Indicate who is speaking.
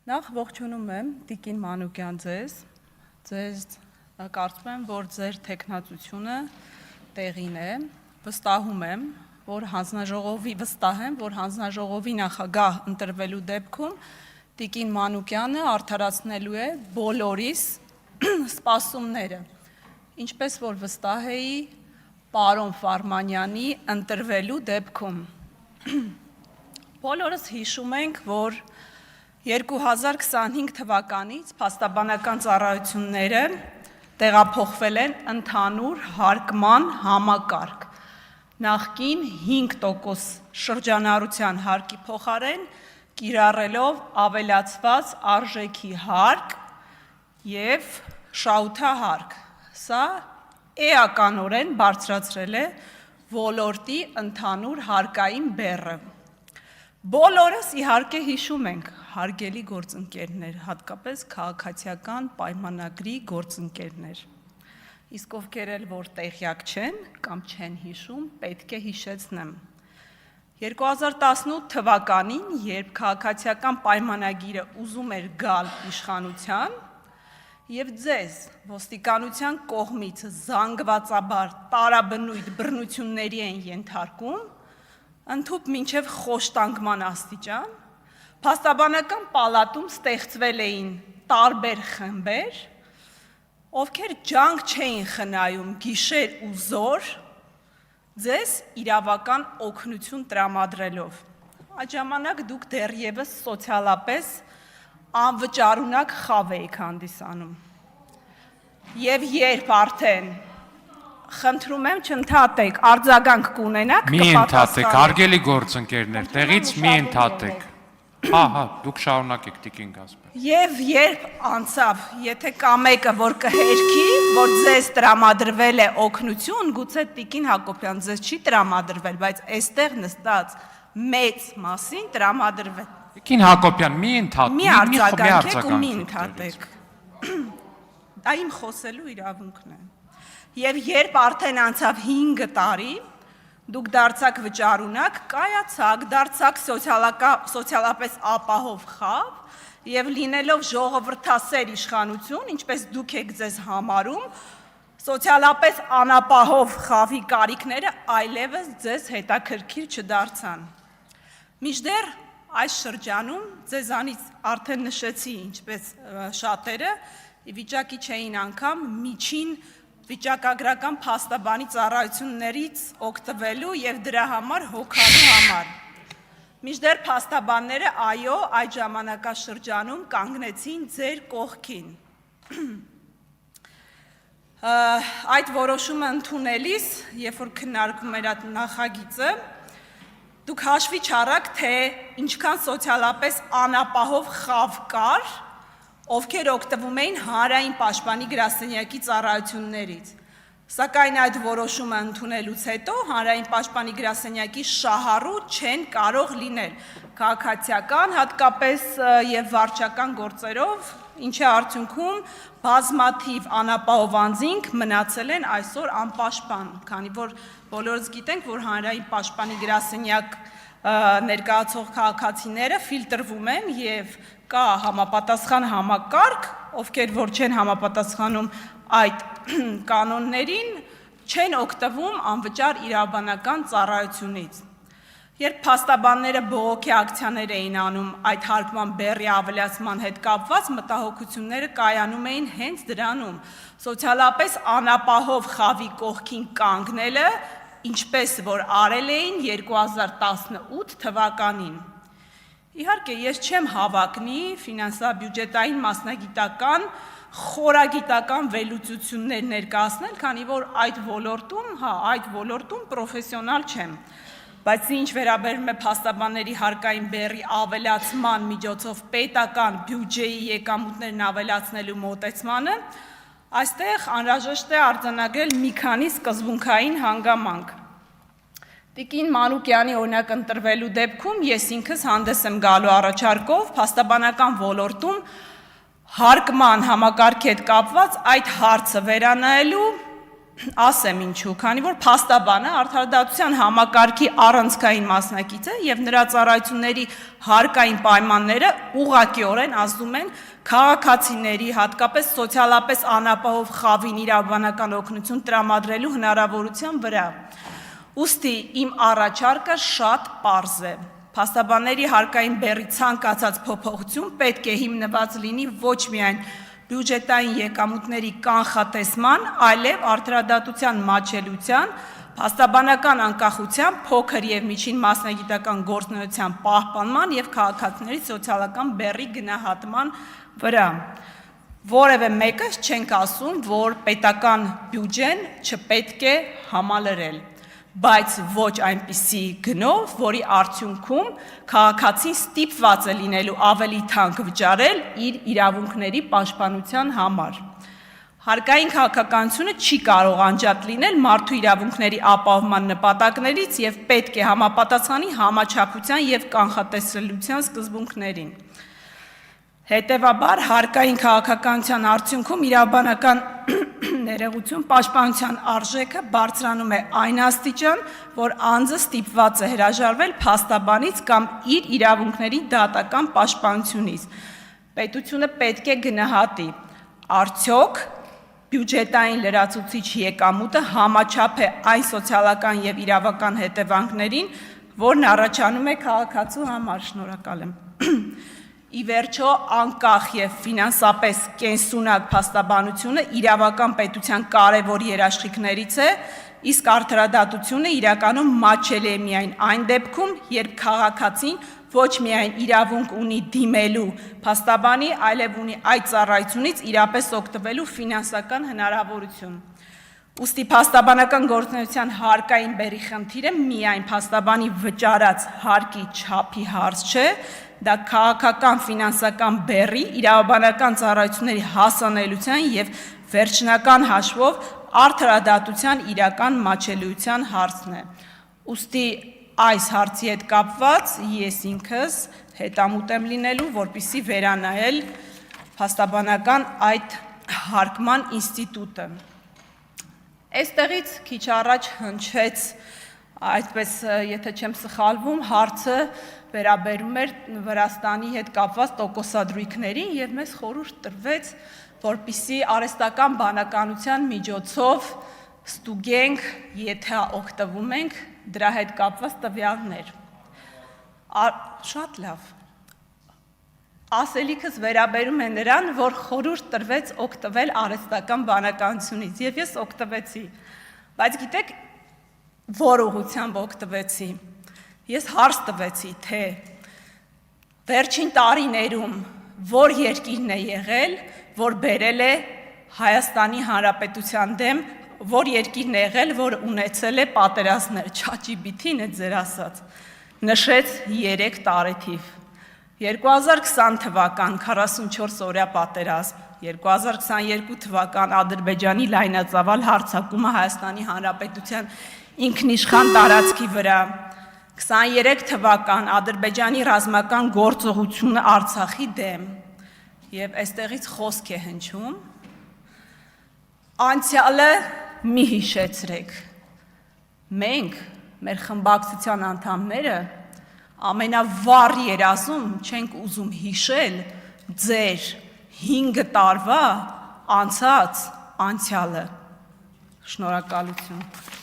Speaker 1: Նախ ողջունում եմ Տիկին Մանուկյան ձեզ կարծում եմ, որ ձեր թեկնածությունը տեղին է, վստահ եմ, որ հանձնաժողովի նախագահ ընտրվելու դեպքում Տիկին Մանուկյանը արդարացնելու է բոլորիս սպասումները, ինչպես որ վստահ էի պարոն Ֆարմանյանի ընտրվելու դեպքում։ Բոլորս հիշում ենք, որ 2025 թվականից փաստաբանական ծառայությունները տեղափոխվել են ընդհանուր հարկման համակարգ, նախկին 5% շրջանառության հարկի փոխարեն կիրառելով ավելացված արժեքի հարկ և շահութահարկ, սա էականորեն բարձրացրել է ոլորտի ընդհանուր հարկային բեռը։ Բոլորս իհարկե հիշում ենք, հարգելի գործընկերներ, հատկապես քաղաքացիական պայմանագրի գործընկերներ, իսկ ովքեր էլ որ տեղյակ չեն կամ չեն հիշում, պետք է հիշեցնեմ։ 2018 թվականին, երբ քաղաքացիական պայմանագիրը ուզում էր գալ իշխանության և ձեզ ոստիկանության կողմից զանգվածաբար տարաբնույթ բռնությունների են ենթարկում, ընդհուպ մինչև խոշտանգման աստիճան, Փաստաբանական պալատում ստեղծվել էին տարբեր խմբեր, ովքեր ջանք չէին խնայում գիշեր ու զօր ձեզ իրավական օգնություն տրամադրելով։ Այդ ժամանակ դուք դեռևս սոցիալապես անվճարունակ խավ էիք հանդիսանում։ Եվ երբ արդեն, խնդրում եմ չընդհատեք, արձագանք կունենաք,
Speaker 2: Մի ընդհատեք, հարգելի գործընկերներ, տեղից մի ընդհատեք։ Հա, դուք շարունակեք Տիկին Գասպար։
Speaker 1: Եվ երբ անցավ, եթե կա մեկը, որ կհերքի, որ ձեզ տրամադրվել է օգնություն, գուցե Տիկին Հակոբյան ձեզ չի տրամադրվել, բայց այստեղ նստած մեծ մասին տրամադրվել։
Speaker 2: Տիկին Հակոբյան, մի ընդհատեք,
Speaker 1: մի արձագանքեք ու մի ընդհատեք։ Դա իմ խոսելու իրավունքն է։ Եվ երբ արդեն անցավ 5 տարի, դուք դարձաք վճարունակ, կայացաք, դարձաք սոցիալապես ապահով խավ և լինելով ժողովրդասեր իշխանություն, ինչպես դուք եք ձեզ համարում, սոցիալապես անապահով խավի կարիքները այլևս ձեզ հետաքրքիր չդարձան։ Մինչդեռ այս շրջանում ձեզանից արդեն նշեցի, ինչպես շատերը, վիճակի չէին անգամ միջին վիճակագրական փաստաբանի ծառայություններից օգտվելու և դրա համար հոգալու համար։ Մինչդեռ փաստաբանները այո, այդ ժամանակաշրջանում կանգնեցին ձեր կողքին։ Այդ որոշումը ընդունելիս, երբ որ քննարկվում էր այդ նախագիծը, դուք հաշվի չառաք, թե ինչքան սոցիալապես անապահով խավ կար, ովքեր օգտվում էին Հանրային պաշտպանի գրասենյակի ծառայություններից։ Սակայն այդ որոշումը ընդունելուց հետո Հանրային պաշտպանի գրասենյակի շահառու չեն կարող լինել քաղաքացիական, հատկապես և վարչական գործերով, ինչի արդյունքում բազմաթիվ անապահով անձինք մնացել են այսօր անպաշտպան, քանի որ բոլորս գիտենք, որ Հանրային պաշտպանի գրասենյակ ներկայացող քաղաքացիները ֆիլտրվում են և կա համապատասխան համակարգ, ովքեր որ չեն համապատասխանում այդ կանոններին, չեն օգտվում անվճար իրավաբանական ծառայությունից։ Երբ փաստաբանները բողոքի ակցիաներ էին անում այդ հարկման բեռի ավելացման հետ կապված, մտահոգությունները կայանում էին հենց դրանում, սոցիալապես անապահով խավի կողքին կանգնելը, ինչպես որ արել էին 2018 թվականին։ Իհարկե, ես չեմ հավակնի ֆինանսա-բյուջետային մասնագիտական, խորագիտական վերլուծություններ ներկայացնել, քանի որ այդ ոլորտում պրոֆեսիոնալ չեմ, բայց ինչ վերաբերում է փաստաբանների հարկային բեռի ավելացման միջոցով պետական բյուջեի եկամուտներն ավելացնելու մոտեցմանը, այստեղ անհրաժեշտ է արձանագրել մի քանի սկզբունքային հանգամանք։ Տիկին Մանուկյանի օրինակ ընտրվելու դեպքում ես ինքս հանդես եմ գալու առաջարկով փաստաբանական ոլորտում հարկման համակարգի հետ կապված այդ հարցը վերանայելու ասեմ ինչու, քանի որ փաստաբանը արդարադատության համակարգի առանցքային մասնակից է եւ նրա ծառայությունների հարկային պայմանները ուղղակիորեն ազդում են քաղաքացիների, հատկապես սոցիալապես անապահով խավին իրավաբանական օգնություն տրամադրելու հնարավորության վրա։ Ուստի իմ առաջարկը շատ պարզ է։ Փաստաբանների հարկային բեռի ցանկացած փոփոխություն պետք է հիմնված լինի ոչ միայն բյուջետային եկամուտների կանխատեսման, այլև արդարադատության մատչելիության, փաստաբանական անկախության, փոքր եւ միջին մասնագիտական գործունեության պահպանման եւ քաղաքացիների սոցիալական բեռի գնահատման վրա։ Որևէ մեկս չենք ասում, որ պետական բյուջեն չպետք է համալրել, բայց ոչ այնպիսի գնով, որի արդյունքում քաղաքացին ստիպված է լինելու ավելի թանկ վճարել իր իրավունքների պաշտպանության համար։ Հարկային քաղաքականությունը չի կարող անջատ լինել մարդու իրավունքների ապահովման նպատակներից եւ պետք է համապատասխանի համաչափության եւ կանխատեսելիության սկզբունքներին։ Հետևաբար հարկային քաղաքականության արդյունքում իրավաբանական ներողություն պաշտպանության արժեքը բարձրանում է այն աստիճան, որ անձը ստիպված է հրաժարվել փաստաբանից կամ իր իրավունքների դատական պաշտպանությունից։ Պետությունը պետք է գնահատի, արդյոք բյուջետային լրացուցիչ եկամուտը համաչափ է այն սոցիալական եւ իրավական հետևանքներին, որն առաջանում է քաղաքացու համար։ Շնորհակալ եմ։ Ի վերջո, անկախ եւ ֆինանսապես կենսունակ փաստաբանությունը իրավական պետության կարևոր երաշխիքներից է, իսկ արդարադատությունը իրականում մատչելի է միայն այն դեպքում, երբ քաղաքացին ոչ միայն իրավունք ունի դիմելու փաստաբանի, այլև ունի այդ ծառայությունից իրապես օգտվելու ֆինանսական հնարավորություն։ Ուստի փաստաբանական գործունեության հարկային բեռի խնդիրը միայն փաստաբանի վճարած հարկի չափի հարց չէ, դա քաղաքական ֆինանսական բեռի, իրավաբանական ծառայությունների հասանելիության եւ վերջնական հաշվով արդարադատության իրական մատչելիության հարցն է։ Ուստի այս հարցի հետ կապված ես ինքս հետամուտ եմ լինելու, որպեսզի վերանայել փաստաբանական այդ հարկման ինստիտուտը։ Այստեղից քիչ առաջ հնչեց, այսպես եթե չեմ սխալվում, հարցը վերաբերում էր Վրաստանի հետ կապված տոկոսադրույքներին եւ մեզ խորհուրդ տրվեց, որպեսզի արհեստական բանականության միջոցով ստուգենք, եթե օգտվում ենք դրա հետ կապված տվյալներ։ Շատ լավ։ Ասելիքս վերաբերում է նրան, որ խորհուրդ տրվեց օգտվել արհեստական բանականությունից եւ ես օգտվեցի, բայց գիտեք, որ ուղղությամբ օգտվեցի։ Ես հարց տվեցի, թե վերջին տարիներում որ երկիրն է եղել, որ բերել է Հայաստանի Հանրապետության դեմ, որ երկիրն է եղել, որ ունեցել է պատերազմներ, ChatGPT-ն է ձեր ասած, նշեց 3 տարեթիվ։ 2020 թվական 44 օրյա պատերազմ, 2022 թվական Ադրբեջանի լայնածավալ հարձակումը Հայաստանի Հանրապետության ինքնիշխան տարածքի վրա, 23 թվական Ադրբեջանի ռազմական գործողությունը Արցախի դեմ, եւ այստեղից խոսք է հնչում, անցյալը մի հիշեցրեք, մենք, մեր խմբակցության անդամները, ամենավառ երազում չենք ուզում հիշել ձեր 5 տարվա անցած անցյալը։ Շնորհակալություն։